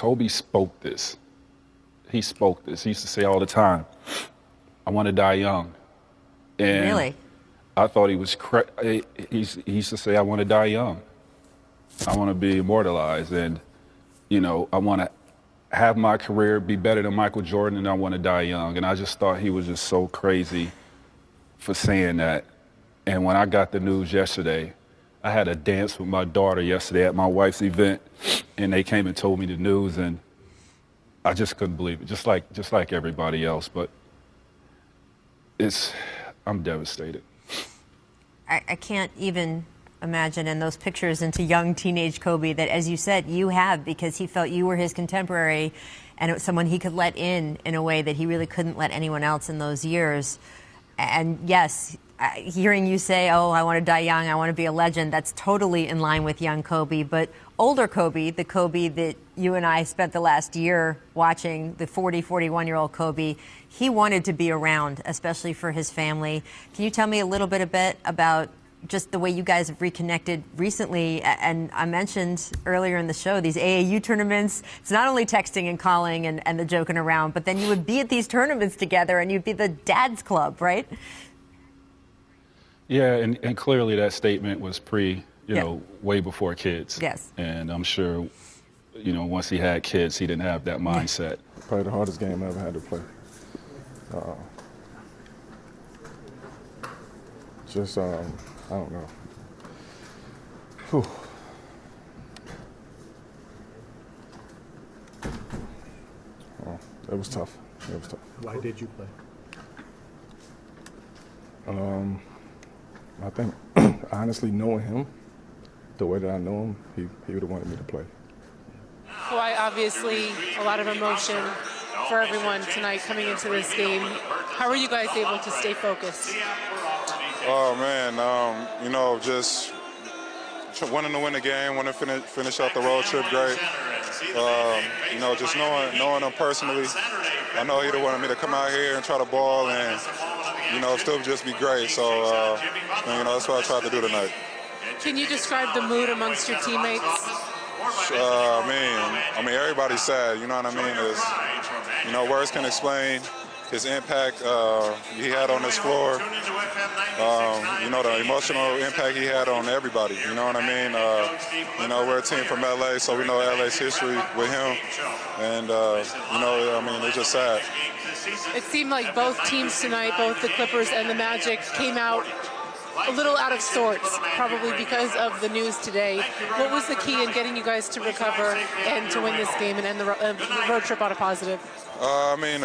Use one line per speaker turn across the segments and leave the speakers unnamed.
Kobe spoke this. He spoke this. He used to say all the time, I want to die young. And
really?
I thought he was he used to say, I want to die young. I want to be immortalized. And, you know, I want to have my career be better than Michael Jordan, and I want to die young. And I just thought he was just so crazy for saying that. And when I got the news yesterday, I had a dance with my daughter yesterday at my wife's event, and they came and told me the news, and I just couldn't believe it, just like everybody else. But I'm devastated.
I can't even imagine in those pictures into young teenage Kobe that, as you said, you have, because he felt you were his contemporary and it was someone he could let in a way that he really couldn't let anyone else in those years. And yes, hearing you say, oh, I want to die young, I want to be a legend, that's totally in line with young Kobe. But older Kobe, the Kobe that you and I spent the last year watching, the 41-year-old Kobe, he wanted to be around, especially for his family. Can you tell me a little bit about just the way you guys have reconnected recently? And I mentioned earlier in the show, these AAU tournaments, it's not only texting and calling and the joking around, but then you would be at these tournaments together and you'd be the dad's club, right?
Yeah, and clearly that statement was you know, way before kids.
Yes.
And I'm sure, you know, once he had kids, he didn't have that mindset.
Probably the hardest game I ever had to play. I don't know. Whew. Well, it was tough. It was tough.
Why did you play?
I think, honestly, knowing him, the way that I know him, he would have wanted me to play.
Kawhi, obviously, a lot of emotion for everyone tonight coming into this game. How are you guys able to stay focused?
Oh, man, you know, just wanting to win the game, wanting to finish out the road trip great. You know, just knowing him personally, I know he'd have wanted me to come out here and try to ball and, you know, still just be great. So, you know, that's what I tried to do tonight.
Can you describe the mood amongst your teammates?
I mean, everybody's sad, you know what I mean? You know, words can explain his impact he had on this floor. You know, the emotional impact he had on everybody, you know what I mean? You know, we're a team from LA, so we know LA's history with him. And, you know, I mean, it's just sad.
It seemed like both teams tonight, both the Clippers and the Magic, came out a little out of sorts, probably because of the news today. What was the key in getting you guys to recover and to win this game and end the road trip on a positive?
I mean,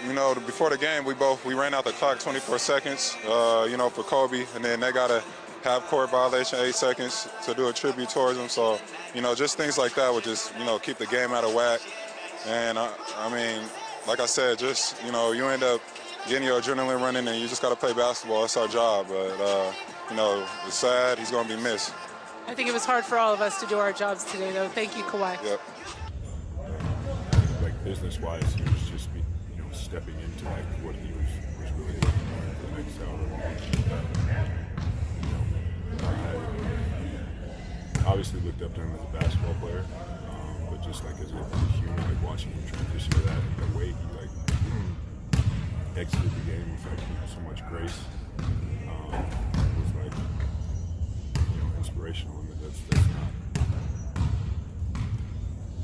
you know, before the game, we ran out the clock 24 seconds, you know, for Kobe, and then they got to have court violation 8 seconds to do a tribute towards him. So, you know, just things like that would just, you know, keep the game out of whack. And, I mean, like I said, just, you know, you end up getting your adrenaline running and you just got to play basketball. That's our job. But, you know, it's sad. He's going to be missed.
I think it was hard for all of us to do our jobs today, though. Thank you, Kawhi.
Yep.
Like, business-wise, he was just, you know, stepping into, like, what he was really looking for the next hour. I obviously looked up to him as a basketball player, but just, like, as a human, like, watching him transition to that, the way he, like, exited the game with, like, you know, so much grace was, like, you know, inspirational. I mean, that's not...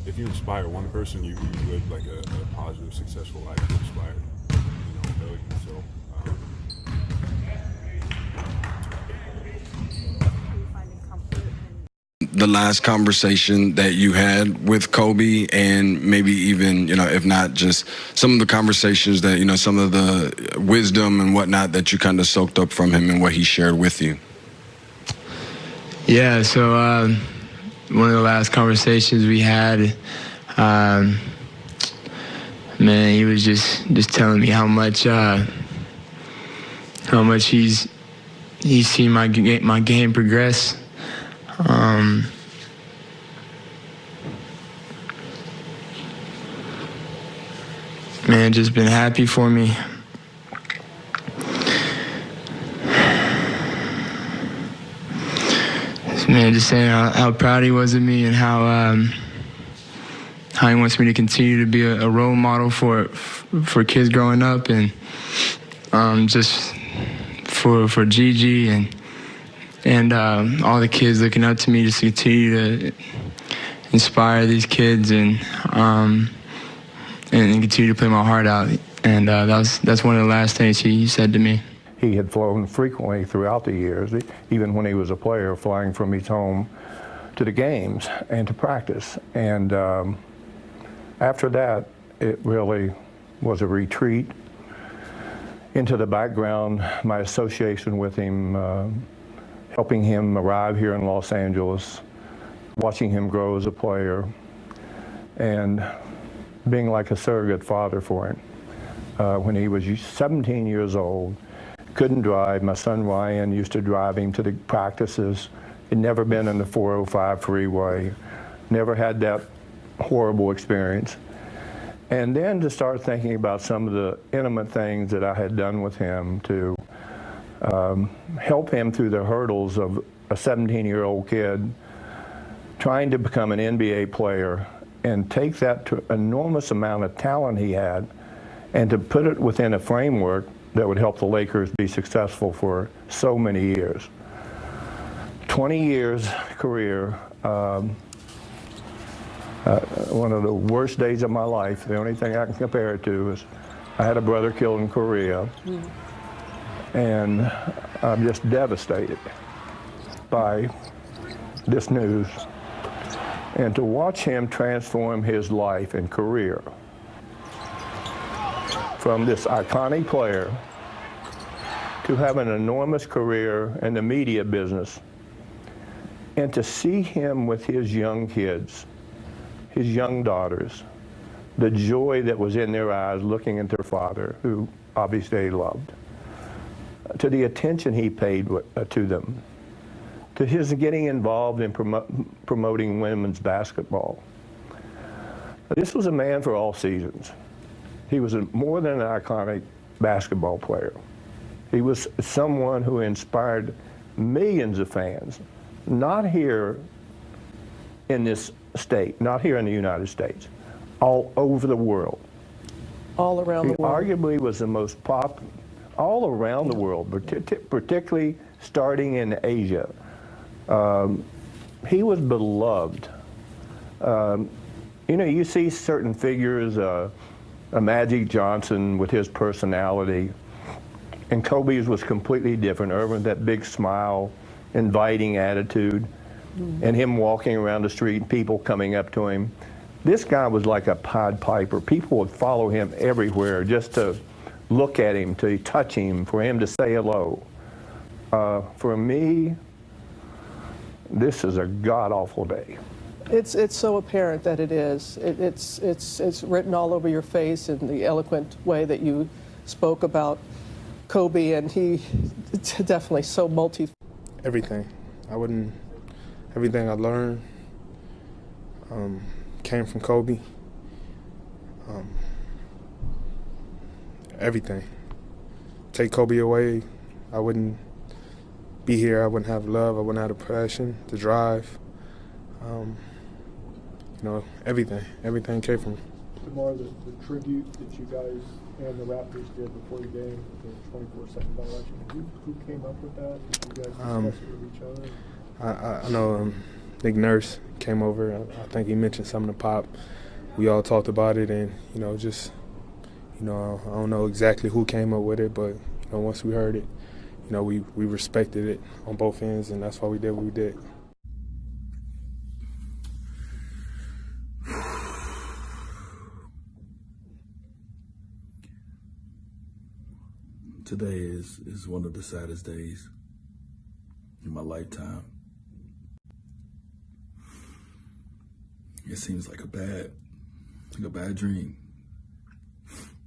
If you inspire one person, you live, like, a positive, successful life. You inspire, you know, millions. So,
the last conversation that you had with Kobe, and maybe even, you know, if not just some of the conversations that, you know, some of the wisdom and whatnot that you kind of soaked up from him and what he shared with you?
Yeah, so one of the last conversations we had, man, he was just telling me how much he's seen my game progress. Man, just been happy for me. Man, just saying how proud he was of me and how how he wants me to continue to be a role model for kids growing up, and just for Gigi and all the kids looking up to me, just to continue to inspire these kids and continue to play my heart out. And that's one of the last things he said to me.
He had flown frequently throughout the years, even when he was a player, flying from his home to the games and to practice. And after that, it really was a retreat into the background. My association with him, helping him arrive here in Los Angeles, watching him grow as a player, and being like a surrogate father for him. When he was 17 years old, couldn't drive. My son Ryan used to drive him to the practices. He'd never been in the 405 freeway, never had that horrible experience. And then to start thinking about some of the intimate things that I had done with him to help him through the hurdles of a 17-year-old kid trying to become an NBA player and take that enormous amount of talent he had and to put it within a framework that would help the Lakers be successful for so many years. 20 years career, one of the worst days of my life. The only thing I can compare it to is I had a brother killed in Korea, and I'm just devastated by this news. And to watch him transform his life and career from this iconic player to have an enormous career in the media business, and to see him with his young kids, his young daughters, the joy that was in their eyes looking at their father, who obviously they loved, to the attention he paid to them, to his getting involved in promoting women's basketball. This was a man for all seasons. He was more than an iconic basketball player. He was someone who inspired millions of fans, not here in this state, not here in the United States, all over the world.
All around the world.
He arguably was the most all around the world, particularly starting in Asia. He was beloved. You know, you see certain figures, a Magic Johnson with his personality, and Kobe's was completely different. Irvin, that big smile, inviting attitude, and him walking around the street, people coming up to him. This guy was like a Pied Piper. People would follow him everywhere just to look at him, to touch him, for him to say hello. For me, this is a god-awful day.
It's so apparent that it is. It's written all over your face in the eloquent way that you spoke about Kobe, and he definitely so multi.
Everything. Everything I learned came from Kobe. Everything. Take Kobe away, I wouldn't be here. I wouldn't have love. I wouldn't have the passion, the drive. You know, everything came from him.
DeMar, the tribute that you guys and the Raptors did before the game, the 24/7 violation, who came up with that? Did you guys discuss it with each other?
I know Nick Nurse came over. I think he mentioned something to Pop. We all talked about it, and you know, just I don't know exactly who came up with it, but you know, once we heard it, you know, we respected it on both ends, and that's why we did what we did.
Today is one of the saddest days in my lifetime. It seems like a bad dream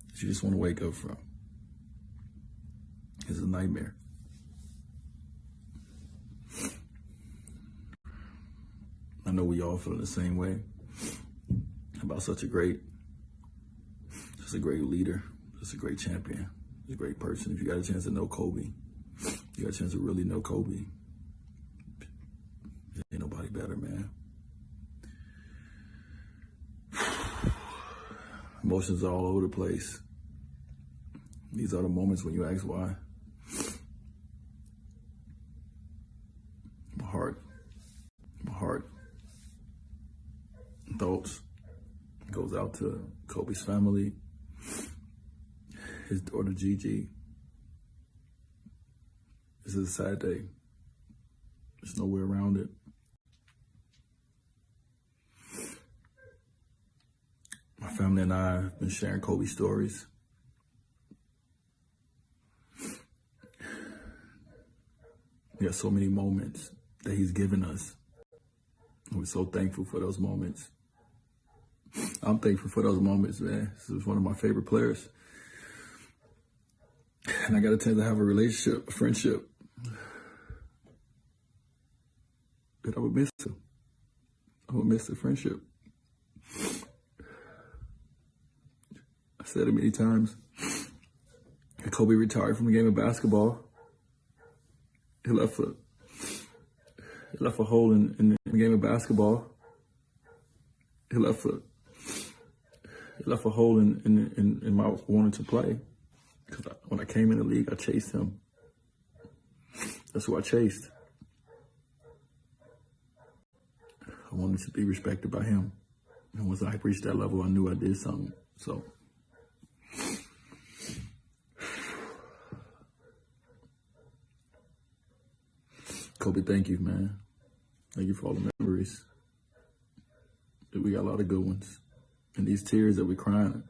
that you just want to wake up from. It's a nightmare. I know we all feel the same way about such a great leader, just a great champion. A great person. If you got a chance to know Kobe, you got a chance to really know Kobe, there ain't nobody better, man. Emotions are all over the place. These are the moments when you ask why. My heart, thoughts goes out to Kobe's family, his daughter Gigi. This is a sad day. There's no way around it. My family and I have been sharing Kobe stories. We have so many moments that he's given us. We're so thankful for those moments. I'm thankful for those moments, man. This is one of my favorite players. And I got a chance to have a relationship, a friendship. But I would miss him. I would miss the friendship. I said it many times. Kobe retired from the game of basketball. He left a hole in the game of basketball. He left a hole in my wanting to play. Because when I came in the league, I chased him. That's who I chased. I wanted to be respected by him. And once I reached that level, I knew I did something. So, Kobe, thank you, man. Thank you for all the memories. We got a lot of good ones. And these tears that we're crying,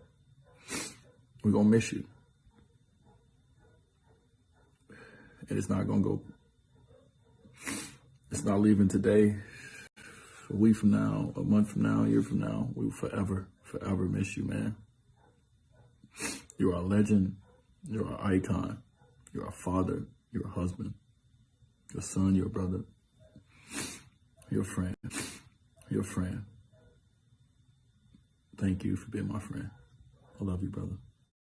we're going to miss you. And it's not going to go, it's not leaving today. A week from now, a month from now, a year from now, we will forever miss you, man. You're our legend. You're our icon. You're our father. You're a husband. Your son, your brother. Your friend. Your friend. Thank you for being my friend. I love you, brother.